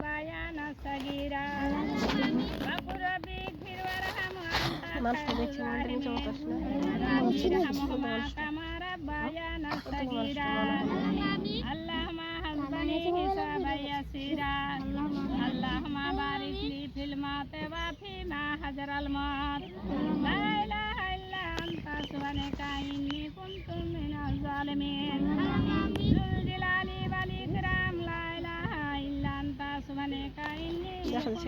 ربيانا صغيرا وقل رب اغفر وارحم وأنت خير الراحمين رب ارحمهما كما ربيانا صغيرا اللهم حسبني حسابا يسيرا اللهم بارك لي في الموت وفيما حضر الموت لا إله إلا أنت سبحانك إني كنت من الظالمين ذو الجلال والإكرام لا إله إلا أنت سبحانك إني كنت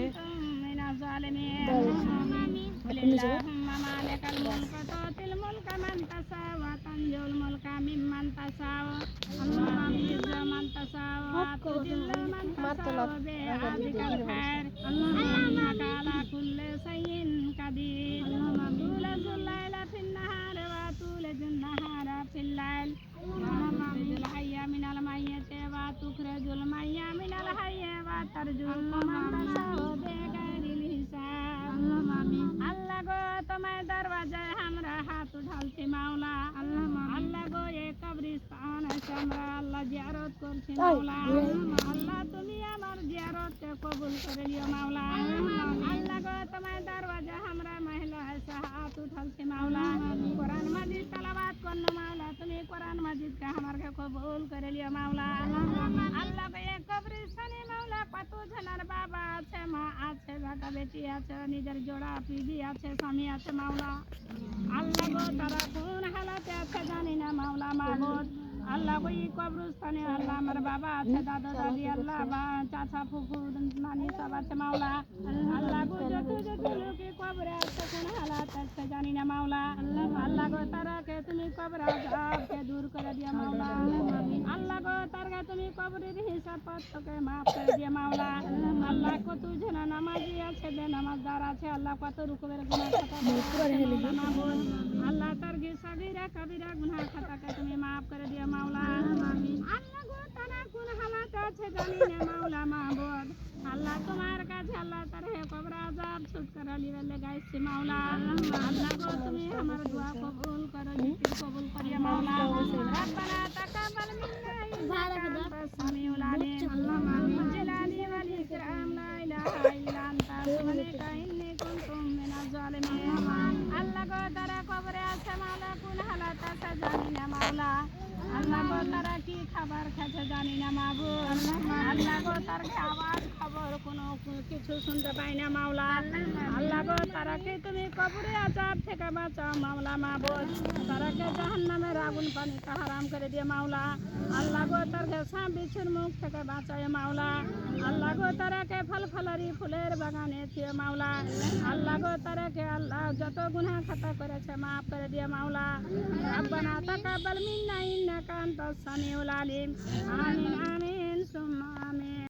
من الظالمين قل اللهم مالك الملك تؤتي الملك من تشاء وتنزع الملك ممن تشاء اللهم اعز من تشاء وتذل من تشاء بيدك الخير إنك على كل شيء قدير تولج الليل في النهار وتولج النهار في الليل وتخرج الحي من الميت وتخرج الميت من الحي وترزق من تشاء بغير الحساب আল্লাহ গো তোমার দরওয়াজায় আমরা হাত উঠালছি মাওলা আল্লাহ গো এই কবরস্থান এসে আমরা আল্লাহ জিয়ারত করছি মাওলা আল্লাহ তুমি আমার জিয়ারত কবুল করে নিও মাওলা আল্লাহ গো তোমার দরওয়াজায় আমরা মহিলা এসে হাত উঠালছি মাওলা কোরআন মাজিদ তেলাওয়াত করনো মাওলা তুমি কোরআন মাজিদ কে আমাকে কবুল করে নিও মাওলা আল্লাহ গো এই কবরস্থানে মাওলা কত জনের বাবা আছে মা আছে বেটা বেটি আছে নিজের জোড়া পিবি আছে স্বামী আছে মাওলা আল্লাহ গো তারা কোন হালাতে আছে জানি না মাওলা মাহবুব আল্লাহ গো এই কবরস্থানে আল্লাহ আমার বাবা আছে দাদা দাদি আল্লাহ বা চাচা ফুফু নানি সব আছে মাওলা আল্লাহ গো যত যত লোকে কবরে আছে কোন হালাতে আছে জানি না মাওলা আল্লাহ গো তারাকে তুমি কবর আযাবকে দূর করে দিও মাওলা আল্লাহ গো তারকে তুমি কবরের হিসাব পত্রকে মাফ করে দিও মাওলা আল্লাহ কত জন নামাজি আছে বেনামাজদার আছে আল্লাহ কত রকমের গুনাহ খাতা মাহবুব আল্লাহ তারকে সাগীরা কবিরা গুনাহ খাতাকে তুমি মাফ করে দিও মাওলা আল্লাহ গো তারা কোন হালাতে আছে জানি না মাওলা মাহবুব আল্লাহ তোমার কাছে আল্লাহ তারে কবর আযাব ছুটকারা লিবে গাইছে মাওলা আল্লাহ গো তুমি আমার দোয়া কবুল করো জিকির কবুল করিয়া মাওলা রব্বানা তাকাব্বাল মিন্না ইন্নাকা আনতাস সামিউল আলিম আল্লাহুম্মা জালালি ওয়াল ইকরাম লা ইলাহা ইল্লা আনতা সুবহানাকা ইন্নী কুনতু মিনাজ জালিমিন আল্লাহ গো তারা কবরে আছে মাওলা কোন হালাত আছে জানি না মাওলা আল্লাহ গো তারা কি খাবার খাচ্ছে জানি না মাহবুব আল্লাহ গো তার আওয়াজ খবর কোনো কিছু শুনতে পাই না মাওলা আল্লাহ গো তারাকে তুমি কবরে আযাব থেকে বাঁচাও মাওলা মাহবুব তারাকে জাহান্নামের আগুন পানি হারাম করে দিয়ে মাওলা আল্লাহ গো তারকে সাপ বিচ্ছুর মুখ থেকে বাঁচাও মাওলা আল্লাহ গো তারাকে ফল ফলারি ফুলের বাগানে থিও মাওলা আল্লাহ গো তারাকে আল্লাহ যত গুনাহ খাতা করেছে মাফ করে দিয়ে মাওলা রব্বানা তাকাব্বাল মিন্না ইন্নাকা আনতাস সামিউল আলিম আমিন আমিন